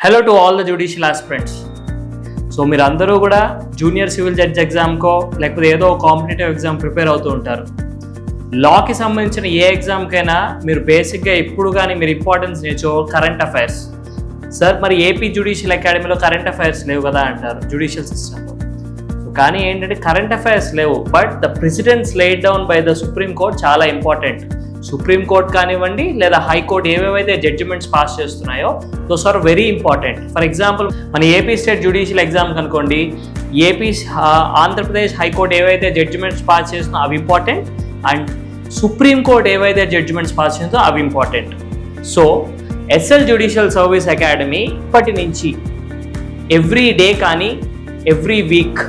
Hello to all the judicial aspirants. So మీరు అందరూ కూడా జూనియర్ సివిల్ జడ్జ్ ఎగ్జామ్కో లేకపోతే ఏదో కాంపిటేటివ్ ఎగ్జామ్ ప్రిపేర్ అవుతూ ఉంటారు. లాకి సంబంధించిన ఏ ఎగ్జామ్కైనా మీరు బేసిక్గా ఇప్పుడు కానీ మీరు ఇంపార్టెన్స్ నేర్చో కరెంట్ అఫైర్స్. సార్ మరి ఏపీ జ్యుడిషియల్ అకాడమీలో కరెంట్ అఫైర్స్ లేవు కదా అంటారు జ్యుడిషియల్ సిస్టంలో. కానీ ఏంటంటే కరెంట్ అఫైర్స్ లేవు, but the presidents laid down by the Supreme court చాలా ఇంపార్టెంట్. సుప్రీం కోర్ట్ కానివ్వండి లేదా హైకోర్ట్ ఏవేవైతే judgements pass చేస్తున్నాయో those are very important. For example మన AP state judicial exam కనుకోండి, Andhra Pradesh high court ఏవైతే జడ్జిమెంట్స్ పాస్ చేస్తున్నాయో అవి ఇంపార్టెంట్, అండ్ సుప్రీం కోర్ట్ ఏవైతే judgements pass చేస్తుందో అవి important. So SL judicial service academy ఇప్పటి నుంచి ఎవ్రీ డే కానీ ఎవ్రీ వీక్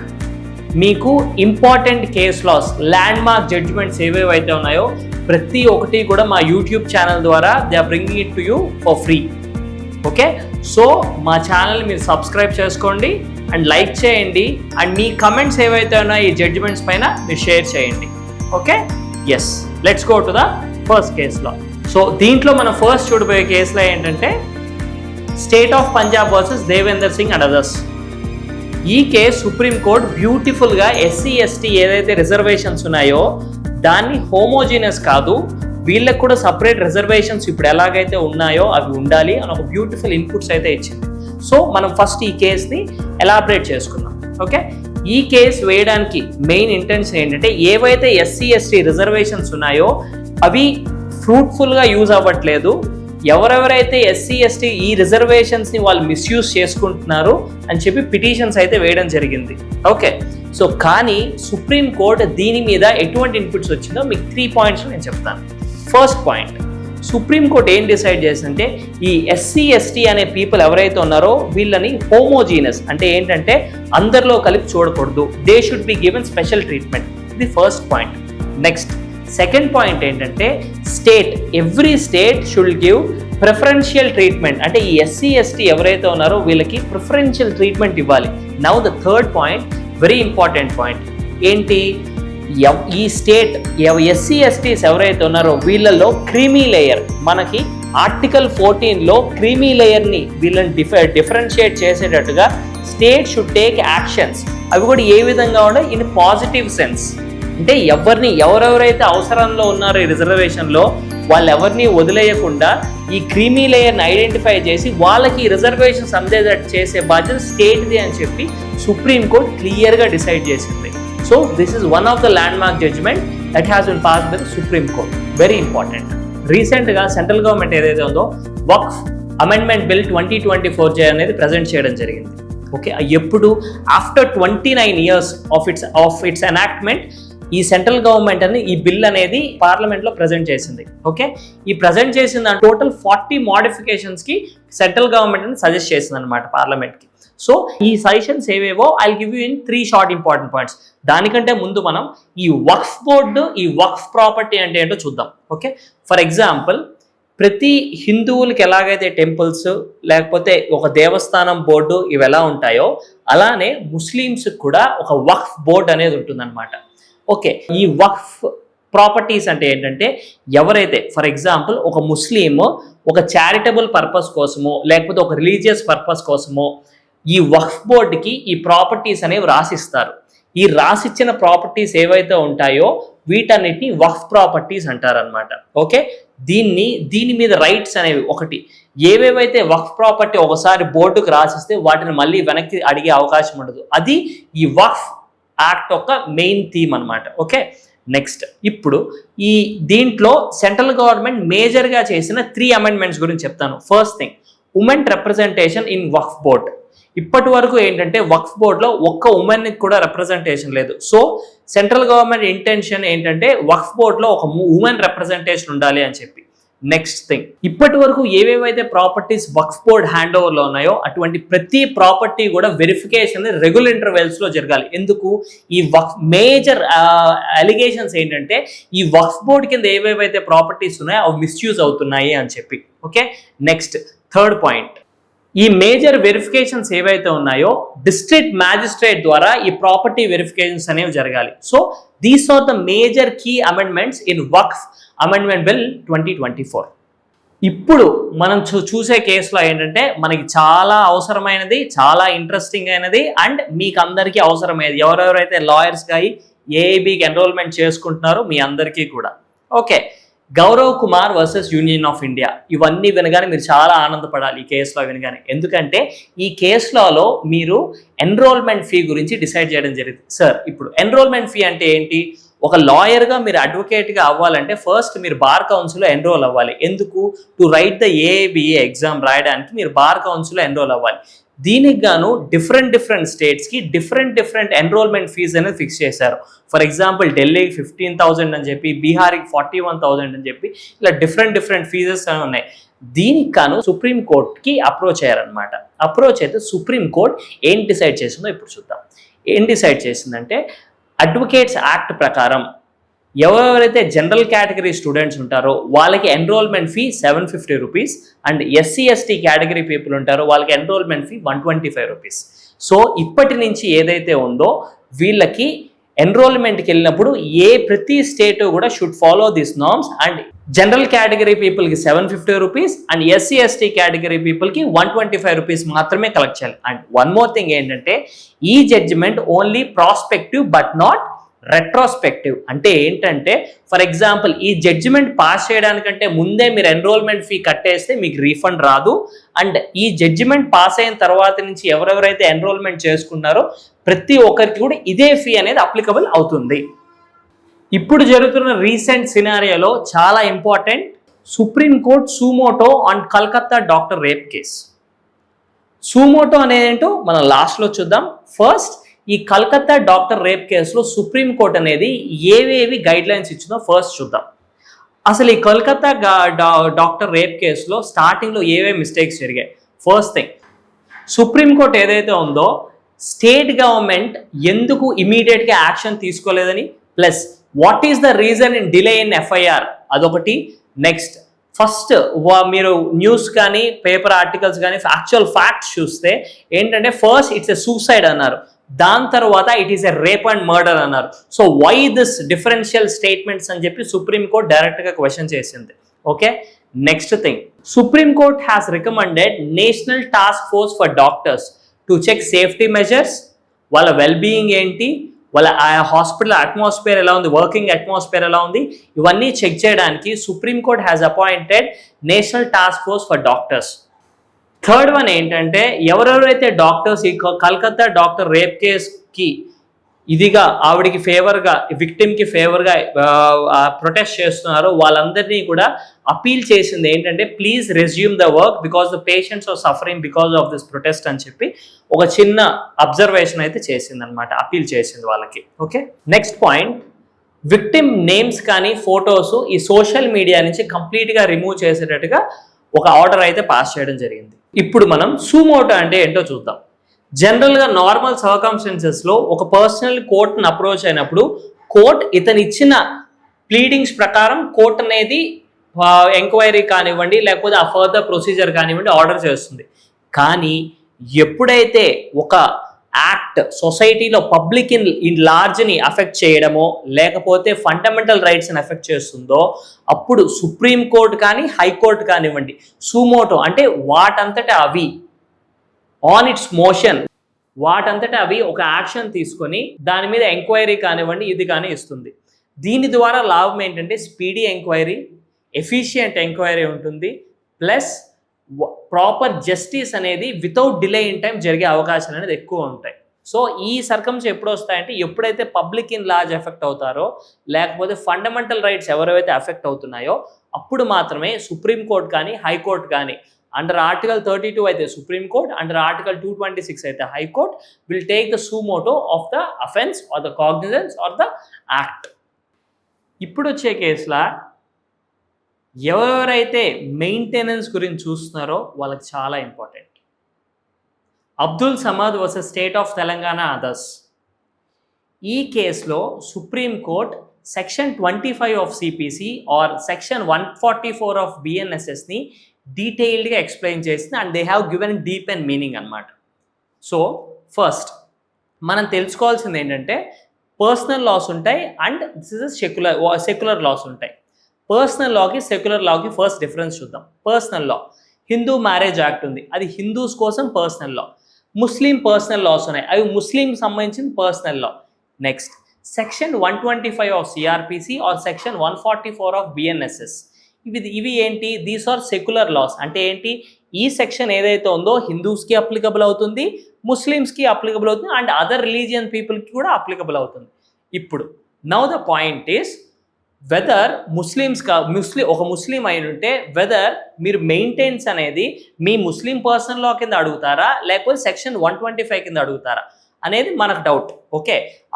మీకు important case laws landmark judgments ఏవేవైతే ఉన్నాయో ప్రతి ఒక్కటి కూడా మా యూట్యూబ్ ఛానల్ ద్వారా they are bringing it to you for free. Okay, so మా ఛానల్ మీరు సబ్స్క్రైబ్ చేసుకోండి అండ్ లైక్ చేయండి, అండ్ మీ కమెంట్స్ ఏవైతే ఉన్నాయో ఈ జడ్జిమెంట్స్ పైన మీరు షేర్ చేయండి. Okay, yes, let's go to the first case law. So దీంట్లో మనం ఫస్ట్ చూడబోయే కేసులో ఏంటంటే state of Punjab versus Devender Singh and others. ఈ కేసు సుప్రీంకోర్టు బ్యూటిఫుల్గా ఎస్సీ ఎస్టీ ఏదైతే రిజర్వేషన్స్ ఉన్నాయో దాన్ని హోమోజీనియస్ కాదు, వీళ్ళకి కూడా సపరేట్ రిజర్వేషన్స్ ఇప్పుడు ఎలాగైతే ఉన్నాయో అవి ఉండాలి అని ఒక బ్యూటిఫుల్ ఇన్పుట్స్ అయితే ఇచ్చింది. సో మనం ఫస్ట్ ఈ కేసుని ఎలాబరేట్ చేసుకుందాం. ఓకే, ఈ కేసు వేయడానికి మెయిన్ ఇంటెన్షన్ ఏంటంటే ఏవైతే ఎస్సీ ఎస్టీ రిజర్వేషన్స్ ఉన్నాయో అవి ఫ్రూట్ఫుల్గా యూజ్ అవ్వట్లేదు, ఎవరెవరైతే ఎస్సీ ఎస్టీ ఈ రిజర్వేషన్స్ని వాళ్ళు మిస్యూజ్ చేసుకుంటున్నారు అని చెప్పి పిటిషన్స్ అయితే వేయడం జరిగింది. ఓకే, సో కానీ సుప్రీంకోర్టు దీని మీద ఎటువంటి ఇన్పుట్స్ వచ్చిందో మీకు 3 పాయింట్స్ నేను చెప్తాను. ఫస్ట్ పాయింట్, సుప్రీంకోర్టు ఏం డిసైడ్ చేసిందంటే ఈ ఎస్సీ ఎస్టీ అనే పీపుల్ ఎవరైతే ఉన్నారో వీళ్ళని హోమోజీనస్ అంటే ఏంటంటే అందరిలో కలిపి చూడకూడదు, they should be given special treatment. ఇది first point. Next second point ఏంటంటే every state should give preferential treatment, అంటే ఈ ఎస్సీ ఎస్టీ ఎవరైతే ఉన్నారో వీళ్ళకి ప్రిఫరెన్షియల్ ట్రీట్మెంట్ ఇవ్వాలి. Now the third point, very important point ఏంటి, ఈ స్టేట్ ఎస్సీ ఎస్టీస్ ఎవరైతే ఉన్నారో వీళ్ళలో క్రీమీ లేయర్, మనకి ఆర్టికల్ 14లో క్రీమీ లేయర్ని వీళ్ళని డిఫరెన్షియేట్ చేసేటట్టుగా స్టేట్ షుడ్ టేక్ యాక్షన్స్. అవి కూడా ఏ విధంగా ఉన్నాయి, ఇన్ పాజిటివ్ సెన్స్, అంటే ఎవరెవరైతే అవసరంలో ఉన్నారో ఈ రిజర్వేషన్లో వాళ్ళెవరిని వదిలేయకుండా ఈ క్రీమీ లేయర్ని ఐడెంటిఫై చేసి వాళ్ళకి రిజర్వేషన్స్ అందేటట్టు చేసే బాధ్యత స్టేట్ది అని చెప్పి సుప్రీంకోర్టు క్లియర్గా డిసైడ్ చేసింది. So this is one of the landmark judgment that has been passed by the Supreme Court. Very important. రీసెంట్గా సెంట్రల్ గవర్నమెంట్ ఏదైతే ఉందో వక్ఫ్ అమెండ్మెంట్ బిల్ 2024 అనేది ప్రజెంట్ చేయడం జరిగింది. ఓకే, ఎప్పుడు after 29 years of it's enactment ఈ central government అని ఈ బిల్ అనేది పార్లమెంట్లో ప్రజెంట్ చేసింది. ఓకే, ఈ ప్రజెంట్ చేసిన టోటల్ 40 మోడిఫికేషన్స్కి సెంట్రల్ గవర్నమెంట్ అని సజెస్ట్ చేసింది అనమాట పార్లమెంట్కి. సో ఈ సజెషన్స్ ఏవేవో I will give you in 3 short important points. దానికంటే ముందు మనం ఈ వక్ఫ్ బోర్డు, ఈ వక్ఫ్ ప్రాపర్టీ అంటే ఏంటో చూద్దాం. ఓకే, ఫర్ ఎగ్జాంపుల్ ప్రతి హిందువులకి ఎలాగైతే టెంపుల్స్ లేకపోతే ఒక దేవస్థానం బోర్డు ఇవి ఎలా ఉంటాయో అలానే ముస్లిమ్స్కి కూడా ఒక వక్ఫ్ బోర్డు అనేది ఉంటుందన్నమాట. ఓకే, ఈ వక్ఫ్ ప్రాపర్టీస్ అంటే ఏంటంటే ఎవరైతే ఫర్ ఎగ్జాంపుల్ ఒక ముస్లిం ఒక చారిటబుల్ పర్పస్ కోసమో లేకపోతే ఒక రిలీజియస్ పర్పస్ కోసమో ఈ వక్ఫ్ బోర్డుకి ఈ ప్రాపర్టీస్ అనేవి రాసిస్తారు. ఈ రాసిచ్చిన ప్రాపర్టీస్ ఏవైతే ఉంటాయో వీటన్నిటిని వక్ఫ్ ప్రాపర్టీస్ అంటారనమాట. ఓకే, దీని మీద రైట్స్ అనేవి ఒకటి, ఏవేవైతే వక్ఫ్ ప్రాపర్టీ ఒకసారి బోర్డుకు రాసిస్తే వాటిని మళ్ళీ వెనక్కి అడిగే అవకాశం ఉండదు. అది ఈ వక్ఫ్ యాక్ట్ యొక్క మెయిన్ థీమ్ అనమాట. ఓకే, నెక్స్ట్ ఇప్పుడు ఈ దీంట్లో సెంట్రల్ గవర్నమెంట్ మేజర్గా చేసిన 3 అమెండ్మెంట్స్ గురించి చెప్తాను. First thing, women representation in Waqf board. ఇప్పటి వరకు ఏంటంటే వక్ఫ్ బోర్డులో ఒక్క ఉమెన్కి కూడా రిప్రజెంటేషన్ లేదు. సో సెంట్రల్ గవర్నమెంట్ ఇంటెన్షన్ ఏంటంటే వక్ఫ్ బోర్డులో ఒక ఉమెన్ రిప్రజెంటేషన్ ఉండాలి అని చెప్పి. నెక్స్ట్ థింగ్, ఇప్పటి వరకు ఏవేవైతే ప్రాపర్టీస్ వక్ఫ్ బోర్డ్ హ్యాండ్ ఓవర్లో ఉన్నాయో అటువంటి ప్రతి ప్రాపర్టీ కూడా వెరిఫికేషన్ రెగ్యులర్ ఇంటర్వెల్స్లో జరగాలి. ఎందుకు, ఈ వక్ఫ్ మేజర్ అలిగేషన్స్ ఏంటంటే ఈ వక్ఫ్ బోర్డ్ కింద ఏవేవైతే ప్రాపర్టీస్ ఉన్నాయో అవి మిస్యూజ్ అవుతున్నాయి అని చెప్పి. ఓకే, నెక్స్ట్ థర్డ్ పాయింట్, ఈ మేజర్ వెరిఫికేషన్స్ ఏవైతే ఉన్నాయో డిస్ట్రిక్ట్ మ్యాజిస్ట్రేట్ ద్వారా ఈ ప్రాపర్టీ వెరిఫికేషన్స్ అనేవి జరగాలి. So these are the major key amendments in Waqf amendment bill 2024. ఇప్పుడు మనం చూసే కేసులో ఏంటంటే మనకి చాలా అవసరమైనది, చాలా ఇంట్రెస్టింగ్ అయినది అండ్ మీకు అందరికీ అవసరమైనది, ఎవరెవరైతే లాయర్స్ గా ఏఐబికి ఎన్రోల్మెంట్ చేసుకుంటున్నారో మీ అందరికీ కూడా. Okay, Gaurav Kumar versus union of India. ఇవన్నీ వినగానే మీరు చాలా ఆనందపడాలి ఈ కేసులో వినగానే. ఎందుకంటే ఈ కేసులలో మీరు ఎన్రోల్మెంట్ ఫీ గురించి డిసైడ్ చేయడం జరిగింది. సార్, ఇప్పుడు ఎన్రోల్మెంట్ ఫీ అంటే ఏంటి? ఒక లాయర్గా మీరు అడ్వకేట్గా అవ్వాలంటే ఫస్ట్ మీరు బార్ కౌన్సిల్లో ఎన్రోల్ అవ్వాలి. ఎందుకు? టు రైట్ ద ఏఏబిఏ ఎగ్జామ్ రాయడానికి మీరు బార్ కౌన్సిల్లో ఎన్రోల్ అవ్వాలి. దీనికి గాను డిఫరెంట్ స్టేట్స్కి డిఫరెంట్ ఎన్రోల్మెంట్ ఫీజ్ అనేది ఫిక్స్ చేశారు. ఫర్ ఎగ్జాంపుల్ ఢిల్లీకి 15,000 అని చెప్పి, బీహార్కి 41,000 అని చెప్పి, ఇలా డిఫరెంట్ ఫీజెస్ అని ఉన్నాయి. దీనికి గాను సుప్రీంకోర్టుకి అప్రోచ్ అయ్యారనమాట. అప్రోచ్ అయితే సుప్రీంకోర్టు ఏం డిసైడ్ చేసిందో ఇప్పుడు చూద్దాం. ఏం డిసైడ్ చేసిందంటే, అడ్వకేట్స్ యాక్ట్ ప్రకారం ఎవరెవరైతే జనరల్ కేటగిరీ స్టూడెంట్స్ ఉంటారో వాళ్ళకి enrollment fee 750 rupees and SC ST category people ఉంటారో వాళ్ళకి ఎన్రోల్మెంట్ ఫీ 125 రూపీస్. సో ఇప్పటి నుంచి ఏదైతే ఉందో వీళ్ళకి ఎన్రోల్మెంట్కి వెళ్ళినప్పుడు ప్రతి స్టేట్ కూడా should follow this norms. And general category పీపుల్కి 750 రూపీస్ అండ్ ఎస్సీ/ఎస్టీ కేటగిరీ పీపుల్కి 125 రూపీస్ మాత్రమే కలెక్ట్ చేయాలి. అండ్ వన్ మోర్ థింగ్ ఏంటంటే, ఈ judgment only prospective but not retrospective. అంటే ఏంటంటే, ఫర్ ఎగ్జాంపుల్ ఈ జడ్జిమెంట్ పాస్ చేయడానికంటే ముందే మీరు ఎన్రోల్మెంట్ ఫీ కట్టేస్తే మీకు రీఫండ్ రాదు. అండ్ ఈ జడ్జిమెంట్ పాస్ అయిన తర్వాత నుంచి ఎవరెవరైతే ఎన్రోల్మెంట్ చేసుకున్నారో ప్రతి ఒక్కరికి కూడా ఇదే ఫీ అనేది అప్లికబుల్ అవుతుంది. ఇప్పుడు జరుగుతున్న రీసెంట్ సినారియోలో చాలా important, supreme court suo motu on Calcutta doctor rape case. Suo motu అనేది ఏంటో మనం లాస్ట్లో చూద్దాం. ఫస్ట్, ఈ కల్కత్తా డాక్టర్ రేప్ కేసులో సుప్రీంకోర్టు అనేది ఏవేవి గైడ్ లైన్స్ ఇచ్చిందో ఫస్ట్ చూద్దాం. అసలు ఈ కల్కత్తా డాక్టర్ రేప్ కేసులో స్టార్టింగ్లో ఏవేవి మిస్టేక్స్ జరిగాయి. ఫస్ట్ థింగ్, సుప్రీంకోర్టు ఏదైతే ఉందో స్టేట్ గవర్నమెంట్ ఎందుకు ఇమీడియట్గా యాక్షన్ తీసుకోలేదని, plus what is the reason in delay in FIR అదొకటి. నెక్స్ట్, ఫస్ట్ మీరు న్యూస్ కానీ పేపర్ ఆర్టికల్స్ కానీ యాక్చువల్ ఫ్యాక్ట్స్ చూస్తే ఏంటంటే, ఫస్ట్ ఇట్స్ ఎ సూసైడ్ అన్నారు, దాని తర్వాత it is a rape and murder అన్నారు. So why this differential statements అని చెప్పి సుప్రీంకోర్టు డైరెక్ట్గా క్వశ్చన్ చేసింది. Okay, next thing, Supreme Court has recommended national task force for doctors to check safety measures, వాళ్ళ wellbeing ఏంటి, వాళ్ళ హాస్పిటల్ అట్మాస్ఫియర్ ఎలా ఉంది, వర్కింగ్ అట్మాస్ఫియర్ ఎలా ఉంది, ఇవన్నీ చెక్ చేయడానికి supreme court has appointed national task force for doctors. Third one ఏంటంటే, ఎవరెవరైతే డాక్టర్స్ ఈ కల్కత్తా డాక్టర్ రేప్ కేస్కి ఇదిగా ఆవిడికి ఫేవర్గా, విక్టిమ్కి ఫేవర్గా ప్రొటెస్ట్ చేస్తున్నారో వాళ్ళందరినీ కూడా అపీల్ చేసింది ఏంటంటే, please resume the work because the patients are suffering because of this protest అని చెప్పి ఒక చిన్న అబ్జర్వేషన్ అయితే చేసింది అనమాట, అపీల్ చేసింది వాళ్ళకి. Okay, next point, victim names కానీ ఫొటోస్ ఈ సోషల్ మీడియా నుంచి కంప్లీట్గా రిమూవ్ చేసేటట్టుగా ఒక ఆర్డర్ అయితే పాస్ చేయడం జరిగింది. ఇప్పుడు మనం సూమోటో అంటే ఏంటో చూద్దాం. జనరల్గా నార్మల్ సర్కమ్స్టెన్సెస్లో ఒక పర్సనల్ కోర్టును అప్రోచ్ అయినప్పుడు కోర్టు ఇతను ఇచ్చిన ప్లీడింగ్స్ ప్రకారం కోర్టు అనేది ఎంక్వైరీ కానివ్వండి లేకపోతే ఆ ఫర్దర్ ప్రొసీజర్ కానివ్వండి ఆర్డర్ చేస్తుంది. కానీ ఎప్పుడైతే ఒక యాక్ట్ సొసైటీలో పబ్లిక్ ఇన్ లార్జ్ని అఫెక్ట్ చేయడమో లేకపోతే ఫండమెంటల్ రైట్స్ని అఫెక్ట్ చేస్తుందో అప్పుడు సుప్రీంకోర్టు కానీ హైకోర్టు కానివ్వండి సూమోటో అంటే వాటంతటా అవి ఆన్ ఇట్స్ మోషన్ వాటంతటా అవి ఒక యాక్షన్ తీసుకొని దాని మీద ఎంక్వైరీ కానివ్వండి ఇది కానీ ఇస్తుంది. దీని ద్వారా లాభం ఏంటంటే స్పీడీ ఎంక్వైరీ, ఎఫిషియంట్ ఎంక్వైరీ ఉంటుంది, ప్లస్ ప్రాపర్ జస్టిస్ అనేది వితౌట్ డిలే ఇన్ టైం జరిగే అవకాశాలు అనేది ఎక్కువ ఉంటాయి. సో ఈ సర్కమ్స్ ఎప్పుడు వస్తాయంటే ఎప్పుడైతే పబ్లిక్ ఇన్ లార్జ్ ఎఫెక్ట్ అవుతారో లేకపోతే ఫండమెంటల్ రైట్స్ ఎవరైతే ఎఫెక్ట్ అవుతున్నాయో అప్పుడు మాత్రమే సుప్రీంకోర్టు కానీ హైకోర్టు కానీ అండర్ ఆర్టికల్ 32 అయితే సుప్రీంకోర్టు, అండర్ ఆర్టికల్ 226 అయితే High Court will take the suo motu of the offence or the cognizance or the act. ఇప్పుడు వచ్చే కేసులా ఎవరెవరైతే మెయింటెనెన్స్ గురించి చూస్తున్నారో వాళ్ళకి చాలా important. Abdul Samad versus state of Telangana others. ఈ కేసులో Supreme Court section 25 of CPC or section 144 of బిఎన్ఎస్ఎస్ని డీటెయిల్డ్గా ఎక్స్ప్లెయిన్ చేసింది and they have given deep and meaning అనమాట. సో ఫస్ట్ మనం తెలుసుకోవాల్సింది ఏంటంటే పర్సనల్ లాస్ ఉంటాయి and this is secular loss ఉంటాయి. పర్సనల్ లాకి సెక్యులర్ లాకి ఫస్ట్ డిఫరెన్స్ చూద్దాం. Personal law, Hindu marriage act ఉంది, అది హిందూస్ కోసం personal law. Muslim personal laws ఉన్నాయి, అవి ముస్లిం సంబంధించిన personal law. Next section 125 of CrPC or section 144 of BNSS, ఇవి ఏంటి? These are secular laws. అంటే ఏంటి? ఈ సెక్షన్ ఏదైతే ఉందో హిందూస్కి అప్లికబుల్ అవుతుంది, ముస్లిమ్స్కి అప్లికబుల్ అవుతుంది, అండ్ అదర్ రిలీజియన్ పీపుల్కి కూడా అప్లికబుల్ అవుతుంది. ఇప్పుడు now the point is whether ఒక ముస్లిం అయి ఉంటే వెదర్ మీరు మెయింటెనెన్స్ అనేది మీ ముస్లిం పర్సనల్ లా కింద అడుగుతారా లేకపోతే సెక్షన్ 125 కింద అడుగుతారా అనేది మనకు డౌట్. ఓకే,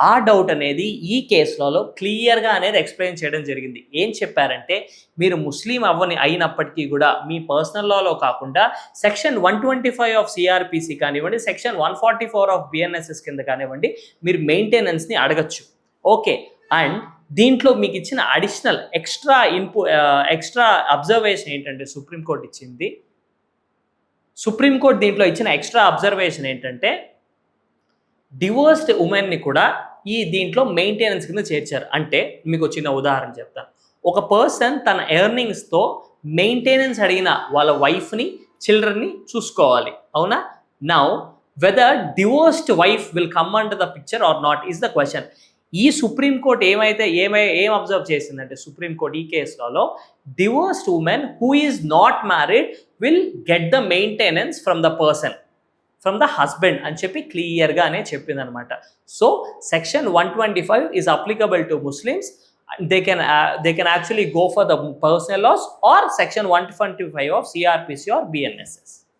ఆ డౌట్ అనేది ఈ కేసులలో క్లియర్గా అనేది ఎక్స్ప్లెయిన్ చేయడం జరిగింది. ఏం చెప్పారంటే మీరు ముస్లిం అయినప్పటికీ కూడా మీ పర్సనల్ లాలో కాకుండా సెక్షన్ 125 ఆఫ్ సిఆర్పిసి కానివ్వండి, సెక్షన్ 144 ఆఫ్ బిఎన్ఎస్ఎస్ కింద కానివ్వండి మీరు మెయింటెనెన్స్ని అడగచ్చు. ఓకే, అండ్ దీంట్లో మీకు ఇచ్చిన అడిషనల్ ఎక్స్ట్రా అబ్జర్వేషన్ ఏంటంటే సుప్రీంకోర్టు దీంట్లో ఇచ్చిన ఎక్స్ట్రా అబ్జర్వేషన్ ఏంటంటే డివోర్స్డ్ ఉమెన్ని కూడా దీంట్లో మెయింటెనెన్స్ కింద చేర్చారు. అంటే మీకు చిన్న ఉదాహరణ చెప్తాను. ఒక పర్సన్ తన ఎర్నింగ్స్తో మెయింటెనెన్స్ అడిగిన వాళ్ళ వైఫ్ని, చిల్డ్రన్ని చూసుకోవాలి, అవునా? Now weather divorced wife will come under the picture are not is the question. ఈ సుప్రీంకోర్టు ఏం అబ్జర్వ్ చేసిందంటే సుప్రీంకోర్టు ఈ కేసులలో divorced women who is not married will get the maintenance from the husband అని చెప్పి క్లియర్గానే చెప్పింది అనమాట. So section 125 is applicable to Muslims. they can actually go for the personal laws or section 125 of CRPC or BNSS.